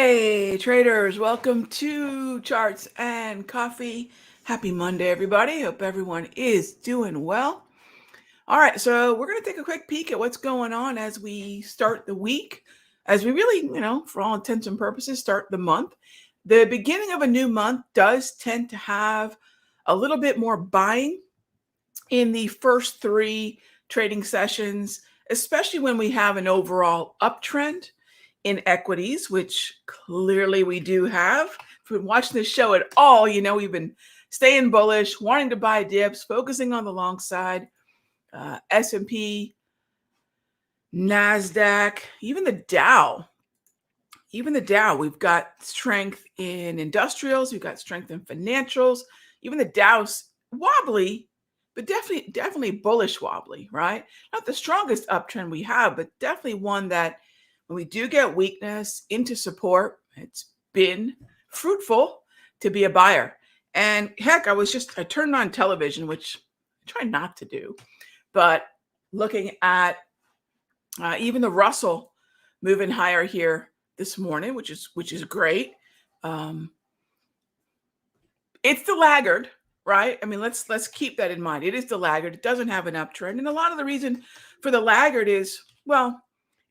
Hey traders, welcome to Charts and Coffee. Happy Monday, everybody. Hope everyone is doing well. All right, so we're going to take a quick peek at what's going on as we start the week, as we really, for all intents and purposes, start the month. The beginning of a new month does tend to have a little bit more buying in the first three trading sessions, especially when we have an overall uptrend in equities, which clearly we do have. If you've been watching this show at all, we've been staying bullish, wanting to buy dips, focusing on the long side. S&P, NASDAQ, even the Dow. We've got strength in industrials, we've got strength in financials. Even the Dow's wobbly, but definitely bullish wobbly, right? Not the strongest uptrend we have, but definitely one that when we do get weakness into support, it's been fruitful to be a buyer. And heck, I turned on television, which I try not to do, but looking at even the Russell moving higher here this morning, which is great. It's the laggard, right? I mean, let's keep that in mind. It is the laggard. It doesn't have an uptrend. And a lot of the reason for the laggard is, well,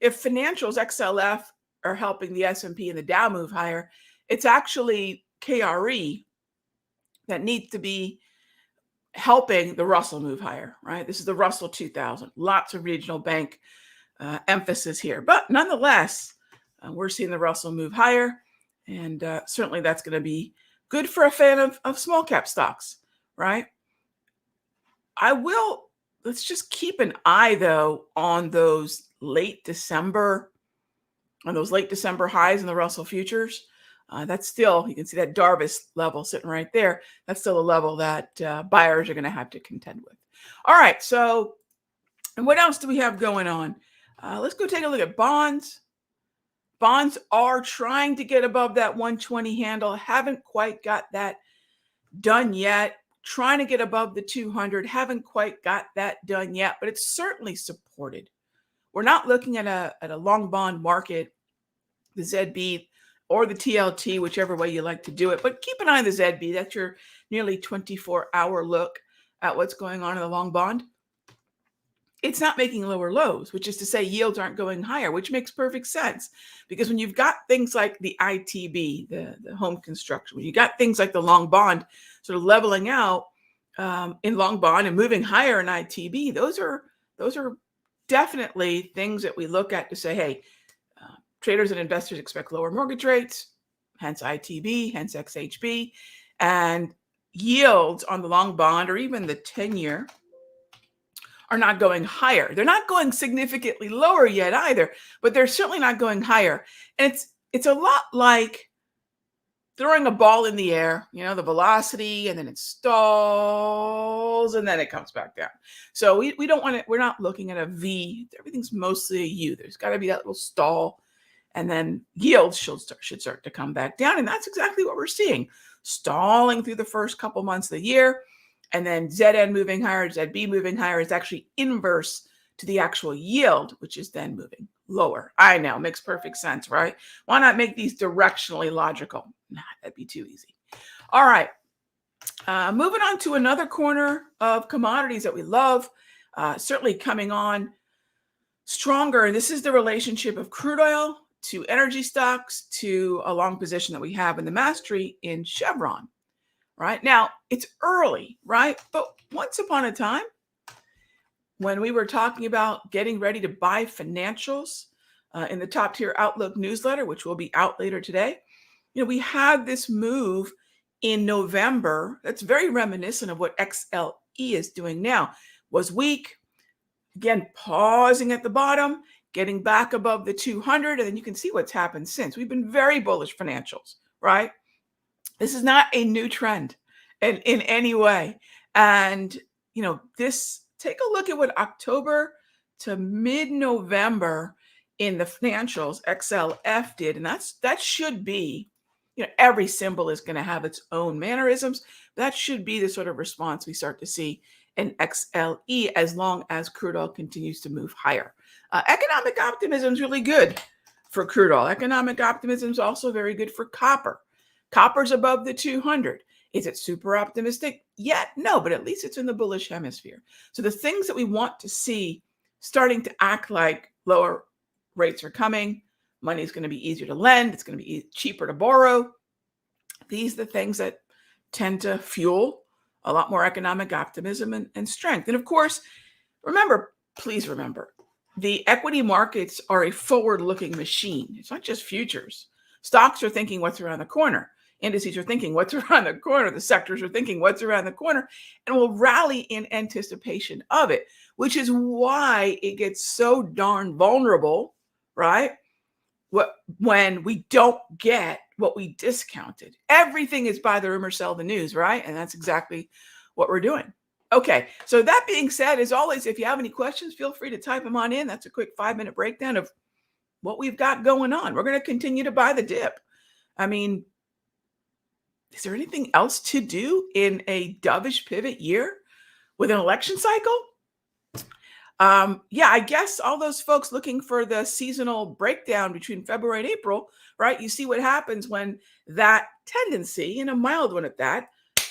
if financials XLF are helping the S&P and the Dow move higher, it's actually KRE that needs to be helping the Russell move higher, right? This is the Russell 2000. Lots of regional bank emphasis here. But nonetheless, we're seeing the Russell move higher. And certainly that's going to be good for a fan of small cap stocks, right? Let's just keep an eye, though, on those late December highs in the Russell futures. That's still, you can see that Darvis level sitting right there. That's still a level that buyers are going to have to contend with. All right, so, and what else do we have going on? Let's go take a look at bonds. Bonds are trying to get above that 120 handle. Haven't quite got that done yet. Trying to get above the 200. Haven't quite got that done yet, but it's certainly supported. We're not looking at a long bond market, the ZB or the TLT, whichever way you like to do it. But keep an eye on the ZB. That's your nearly 24-hour look at what's going on in the long bond. It's not making lower lows, which is to say yields aren't going higher, which makes perfect sense. Because when you've got things like the ITB, the home construction, when you got things like the long bond sort of leveling out in long bond and moving higher in ITB, those are definitely things that we look at to say, hey, traders and investors expect lower mortgage rates, hence ITB, hence XHB, and yields on the long bond or even the 10-year are not going higher. They're not going significantly lower yet either, but they're certainly not going higher. And it's a lot like throwing a ball in the air, the velocity, and then it stalls and then it comes back down. So we don't want it. We're not looking at a V. Everything's mostly a U. There's got to be that little stall, and then yields should start to come back down. And that's exactly what we're seeing. Stalling through the first couple months of the year. And then ZN moving higher, ZB moving higher is actually inverse to the actual yield, which is then moving lower. I know, makes perfect sense, right? Why not make these directionally logical? Nah, that'd be too easy. All right, moving on to another corner of commodities that we love, certainly coming on stronger. And this is the relationship of crude oil to energy stocks to a long position that we have in the mastery in Chevron. Right now, it's early, right? But once upon a time, when we were talking about getting ready to buy financials in the Top Tier Outlook newsletter, which will be out later today, we had this move in November that's very reminiscent of what XLE is doing now. Was weak, again, pausing at the bottom, getting back above the 200, and then you can see what's happened since. We've been very bullish financials, right? This is not a new trend in any way. And, take a look at what October to mid-November in the financials XLF did. And that should be, every symbol is going to have its own mannerisms. That should be the sort of response we start to see in XLE as long as crude oil continues to move higher. Economic optimism is really good for crude oil. Economic optimism is also very good for copper. Copper's above the 200. Is it super optimistic yet? No, but at least it's in the bullish hemisphere. So the things that we want to see starting to act like lower rates are coming, money's going to be easier to lend, it's going to be cheaper to borrow. These are the things that tend to fuel a lot more economic optimism and strength. And of course, please remember, the equity markets are a forward-looking machine. It's not just futures. Stocks are thinking what's around the corner. Indices are thinking what's around the corner. The sectors are thinking what's around the corner and will rally in anticipation of it, which is why it gets so darn vulnerable, right? When we don't get what we discounted. Everything is buy the rumor, sell the news, right? And that's exactly what we're doing. Okay, so that being said, as always, if you have any questions, feel free to type them on in. That's a quick 5-minute breakdown of what we've got going on. We're going to continue to buy the dip. I mean, is there anything else to do in a dovish pivot year with an election cycle? Yeah, I guess all those folks looking for the seasonal breakdown between February and April, right? You see what happens when that tendency, and a mild one at that,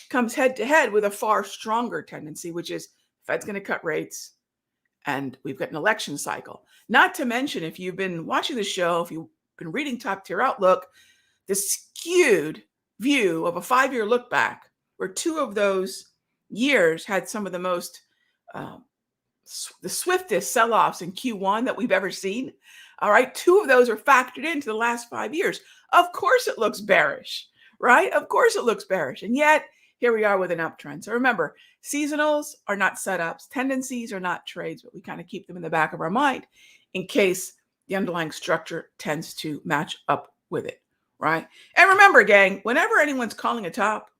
comes head to head with a far stronger tendency, which is Fed's going to cut rates and we've got an election cycle. Not to mention, if you've been watching the show, if you've been reading Top Tier Outlook, the skewed view of a 5-year look back, where 2 of those years had some of the most the swiftest sell-offs in Q1 that we've ever seen. All right, 2 of those are factored into the last 5 years. Of course it looks bearish, right? Of course it looks bearish. And yet here we are with an uptrend. So remember, seasonals are not setups. Tendencies are not trades, but we kind of keep them in the back of our mind in case the underlying structure tends to match up with it, right? And remember, gang, whenever anyone's calling a top,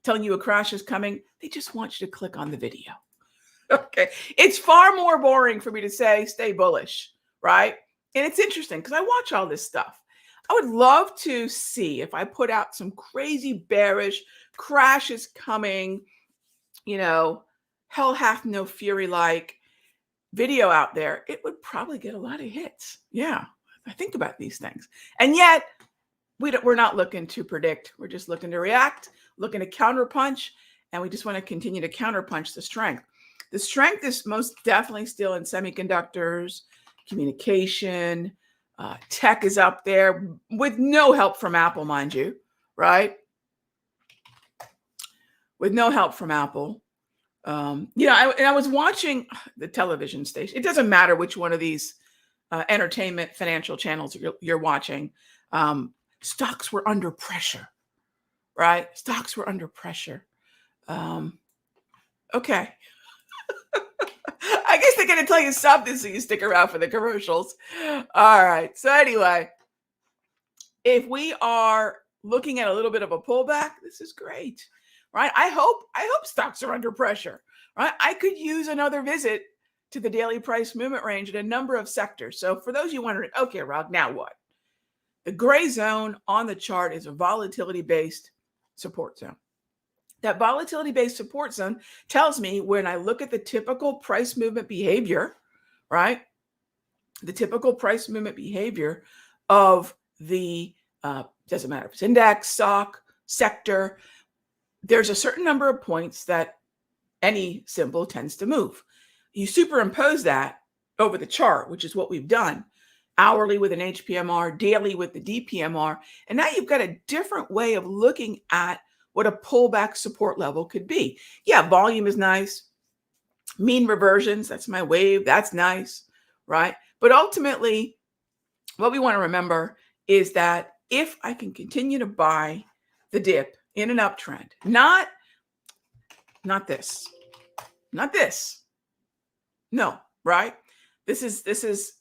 telling you a crash is coming, they just want you to click on the video. Okay. It's far more boring for me to say, stay bullish, right? And it's interesting because I watch all this stuff. I would love to see if I put out some crazy bearish crashes coming, hell hath no fury like video out there. It would probably get a lot of hits. Yeah. I think about these things. And yet we're not looking to predict. We're just looking to react, looking to counterpunch, and we just want to continue to counterpunch the strength. The strength is most definitely still in semiconductors, communication, tech is up there with no help from Apple, mind you, right? With no help from Apple. I was watching the television station. It doesn't matter which one of these entertainment financial channels you're watching. Stocks were under pressure, right? Stocks were under pressure. Okay. I guess they're going to tell you something so you stick around for the commercials. All right. So anyway, if we are looking at a little bit of a pullback, this is great, right? I hope stocks are under pressure, right? I could use another visit to the daily price movement range in a number of sectors. So for those of you wondering, okay, Rog, now what? The gray zone on the chart is a volatility-based support zone. That volatility-based support zone tells me when I look at the typical price movement behavior, right? The typical price movement behavior of the, doesn't matter if it's index, stock, sector, there's a certain number of points that any symbol tends to move. You superimpose that over the chart, which is what we've done, hourly with an HPMR, daily with the DPMR, and now you've got a different way of looking at what a pullback support level could be. Yeah, volume is nice. Mean reversions, that's my wave, that's nice, right? But ultimately, what we want to remember is that if I can continue to buy the dip in an uptrend, not this, no, right? This is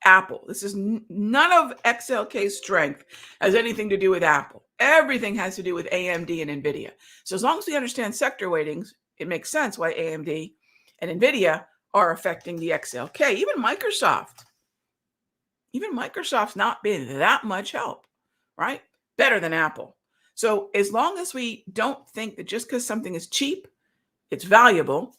Apple. This is none of XLK's strength has anything to do with Apple. Everything has to do with AMD and NVIDIA. So as long as we understand sector weightings, it makes sense why AMD and NVIDIA are affecting the XLK. Even Microsoft's not been that much help, right? Better than Apple. So as long as we don't think that just because something is cheap, it's valuable,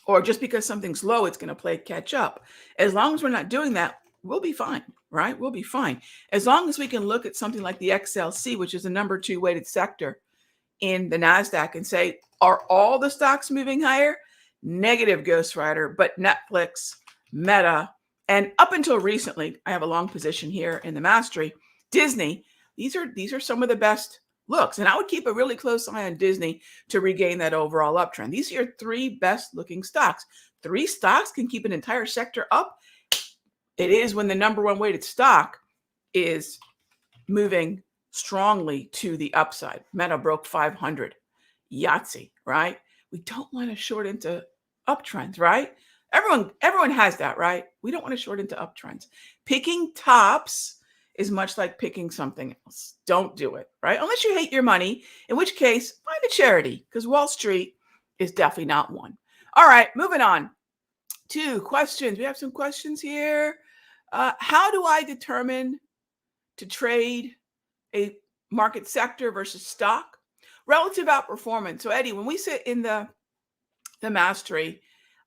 or just because something's low, it's going to play catch up. As long as we're not doing that, we'll be fine. right? We'll be fine. As long as we can look at something like the XLC, which is the number 2 weighted sector in the NASDAQ, and say, are all the stocks moving higher? Negative, Ghost Rider, but Netflix, Meta, and up until recently, I have a long position here in the Mastery, Disney. These are some of the best looks. And I would keep a really close eye on Disney to regain that overall uptrend. These are your 3 best looking stocks. 3 stocks can keep an entire sector up. It is when the number 1 weighted stock is moving strongly to the upside. Meta broke 500. Yahtzee, right? We don't want to short into uptrends, right? Everyone has that, right? We don't want to short into uptrends. Picking tops is much like picking something else. Don't do it, right? Unless you hate your money, in which case, find a charity, because Wall Street is definitely not one. All right, moving on to questions. We have some questions here. How do I determine to trade a market sector versus stock? Relative outperformance. So Eddie, when we sit in the Mastery,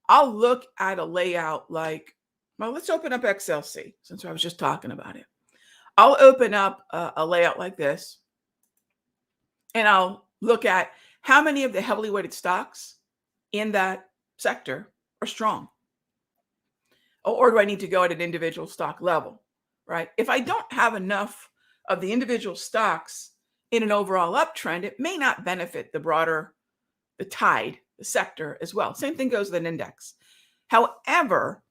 I'll look at a layout like, well, let's open up XLC since I was just talking about it. I'll open up a layout like this, and I'll look at how many of the heavily weighted stocks in that sector are strong. Or do I need to go at an individual stock level, right? If I don't have enough of the individual stocks in an overall uptrend, it may not benefit the broader, the tide, the sector as well. Same thing goes with an index. However,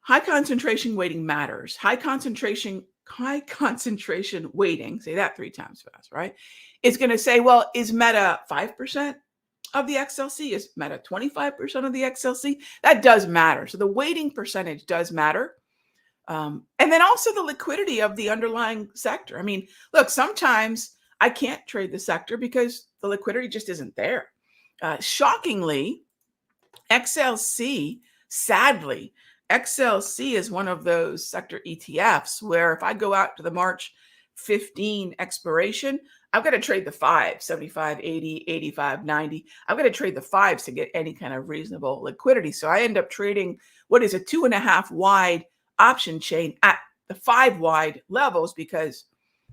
high concentration weighting matters. High concentration weighting, say that 3 times fast, right? It's going to say, well, is Meta 5% of the XLC? Is Meta 25% of the XLC? That does matter. So the weighting percentage does matter. And then also the liquidity of the underlying sector. I mean, look, sometimes I can't trade the sector because the liquidity just isn't there. Shockingly, XLC, sadly, XLC is one of those sector ETFs where if I go out to the March 15 expiration, I've got to trade the 5, 75, 80, 85, 90. I've got to trade the 5s to get any kind of reasonable liquidity. So I end up trading what is a 2.5 wide option chain at the 5 wide levels because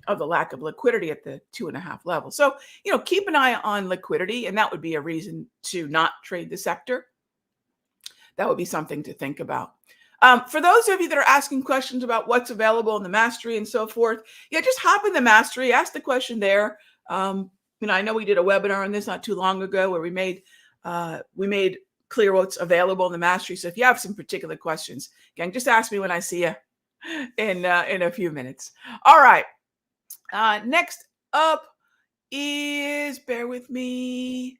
of the lack of liquidity at the 2.5 level. So, keep an eye on liquidity, and that would be a reason to not trade the sector. That would be something to think about. For those of you that are asking questions about what's available in the Mastery and so forth, just hop in the Mastery, ask the question there. I know we did a webinar on this not too long ago where we made clear what's available in the Mastery. So if you have some particular questions, again, just ask me when I see you in a few minutes. All right. Next up is, bear with me.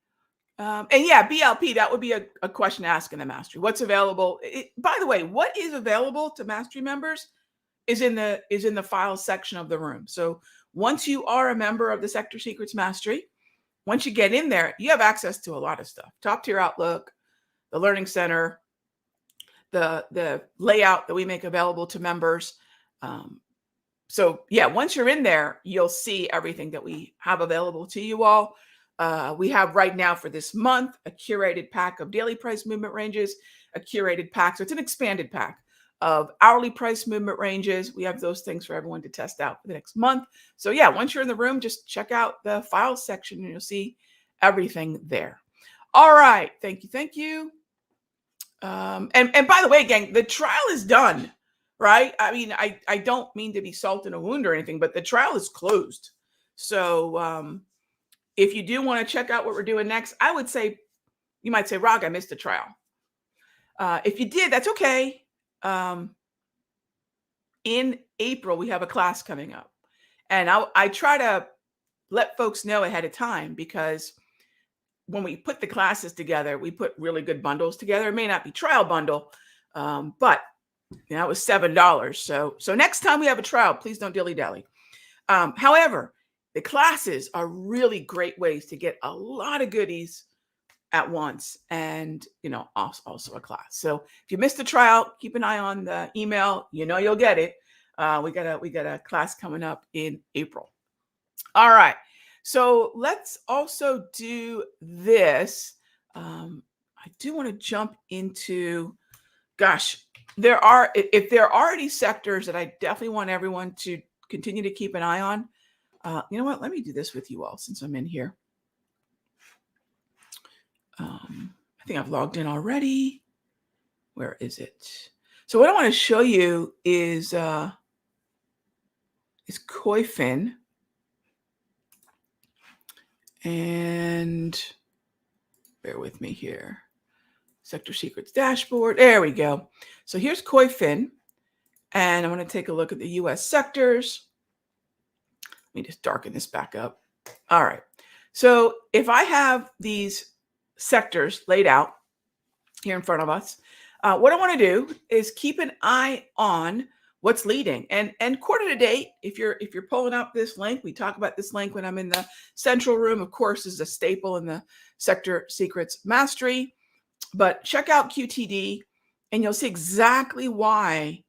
BLP, that would be a question to ask in the Mastery. What's available? By the way, what is available to Mastery members is in the files section of the room. So once you are a member of the Sector Secrets Mastery, once you get in there, you have access to a lot of stuff. Top tier Outlook, the Learning Center, the layout that we make available to members. Once you're in there, you'll see everything that we have available to you all. We have right now for this month a curated pack of daily price movement ranges, a curated pack. So it's an expanded pack of hourly price movement ranges. We have those things for everyone to test out for the next month. So once you're in the room, just check out the files section and you'll see everything there. All right. Thank you. And by the way, gang, the trial is done, right? I mean, I don't mean to be salt in a wound or anything, but the trial is closed. So, if you do want to check out what we're doing next, I would say, you might say, Rag, I missed the trial. If you did, that's okay. In April, we have a class coming up. And I try to let folks know ahead of time because when we put the classes together, we put really good bundles together. It may not be trial bundle, but it was $7. So next time we have a trial, please don't dilly-dally. However, the classes are really great ways to get a lot of goodies at once and, also a class. So if you missed the trial, keep an eye on the email. You'll get it. We got a class coming up in April. All right. So let's also do this. I do want to jump into gosh, if there are already sectors that I definitely want everyone to continue to keep an eye on. You know what? Let me do this with you all since I'm in here. I think I've logged in already. Where is it? So what I want to show you is COIFIN. And bear with me here. Sector Secrets dashboard. There we go. So here's COIFIN. And I'm going to take a look at the US sectors. Let me just darken this back up. All right. So if I have these sectors laid out here in front of us, what I want to do is keep an eye on what's leading. And quarter to date, if you're pulling up this link, we talk about this link when I'm in the central room. Of course, is a staple in the Sector Secrets Mastery. But check out QTD, and you'll see exactly why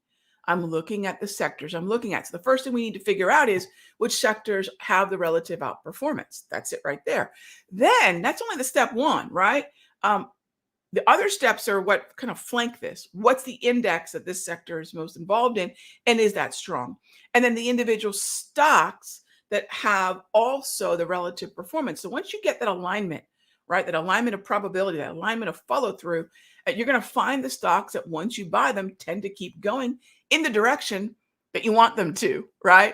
I'm looking at the sectors I'm looking at. So the first thing we need to figure out is which sectors have the relative outperformance. That's it right there. Then that's only the step one, right? The other steps are what kind of flank this. What's the index that this sector is most involved in? And is that strong? And then the individual stocks that have also the relative performance. So once you get that alignment, right, that alignment of probability, that alignment of follow through, you're going to find the stocks that once you buy them tend to keep going in the direction that you want them to, right?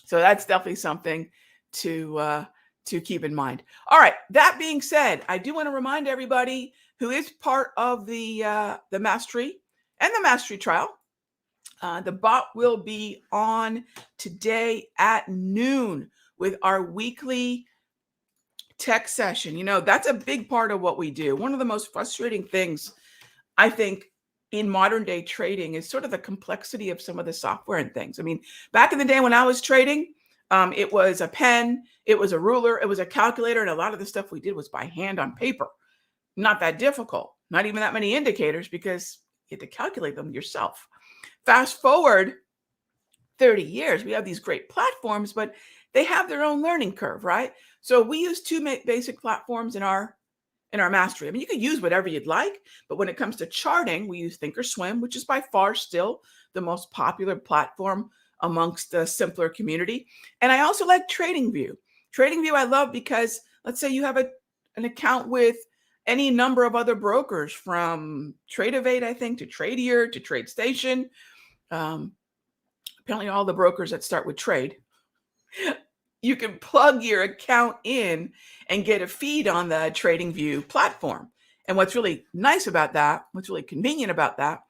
So that's definitely something to keep in mind. All right. That being said, I do want to remind everybody who is part of the mastery and the mastery trial. The bot will be on today at noon with our weekly tech session. You know, that's a big part of what we do. One of the most frustrating things, I think, in modern day trading is sort of the complexity of some of the software and things. I mean, back in the day when I was trading, it was a pen, it was a ruler, it was a calculator, and a lot of the stuff we did was by hand on paper. Not that difficult, not even that many indicators because you had to calculate them yourself. Fast forward 30 years, we have these great platforms, but they have their own learning curve, right? So we use two basic platforms in our mastery. I mean, you can use whatever you'd like, but when it comes to charting, we use Thinkorswim, which is by far still the most popular platform amongst the simpler community. And I also like TradingView. TradingView I love because let's say you have an account with any number of other brokers from Trade-Evade, I think, to Tradier, to TradeStation. Apparently all the brokers that start with trade. You can plug your account in and get a feed on the TradingView platform. And what's really nice about that, what's really convenient about that,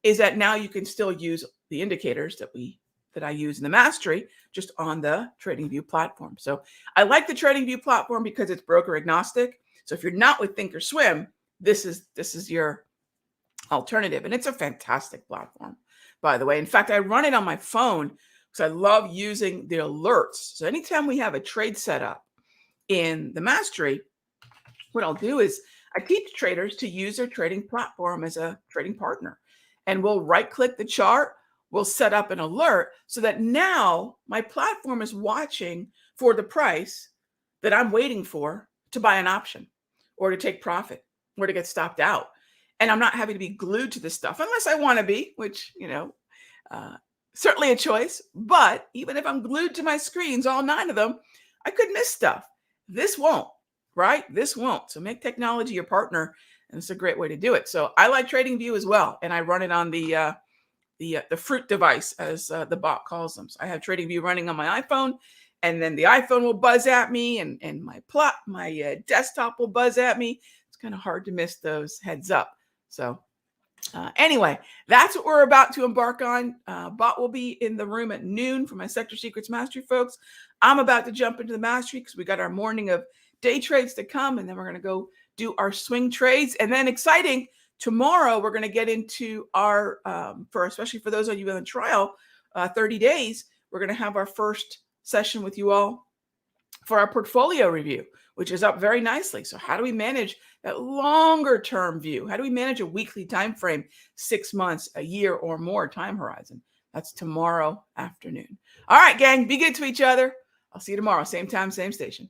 is that now you can still use the indicators that I use in the mastery just on the TradingView platform. So I like the TradingView platform because it's broker agnostic. So if you're not with Thinkorswim, this is your alternative. And it's a fantastic platform, by the way. In fact, I run it on my phone because I love using the alerts. So anytime we have a trade set up in the mastery, what I'll do is I teach traders to use their trading platform as a trading partner. And we'll right-click the chart, we'll set up an alert so that now my platform is watching for the price that I'm waiting for to buy an option or to take profit or to get stopped out. And I'm not having to be glued to this stuff unless I want to be, which, certainly a choice. But even if I'm glued to my screens, all 9 of them, I could miss stuff. This won't, right? This won't. So make technology your partner, and it's a great way to do it. So I like TradingView as well, and I run it on the fruit device, as the bot calls them. So I have TradingView running on my iPhone, and then the iPhone will buzz at me, and my desktop will buzz at me. It's kind of hard to miss those heads up. So anyway, that's what we're about to embark on. Bot will be in the room at noon for my Sector Secrets Mastery folks. I'm about to jump into the mastery because we got our morning of day trades to come, and then we're going to go do our swing trades. And then exciting, tomorrow we're going to get into our, especially for those of you in the trial, 30 days, we're going to have our first session with you all for our portfolio review, which is up very nicely. So how do we manage that longer term view? How do we manage a weekly time frame, 6 months, a year or more time horizon? That's tomorrow afternoon. All right, gang, be good to each other. I'll see you tomorrow, same time, same station.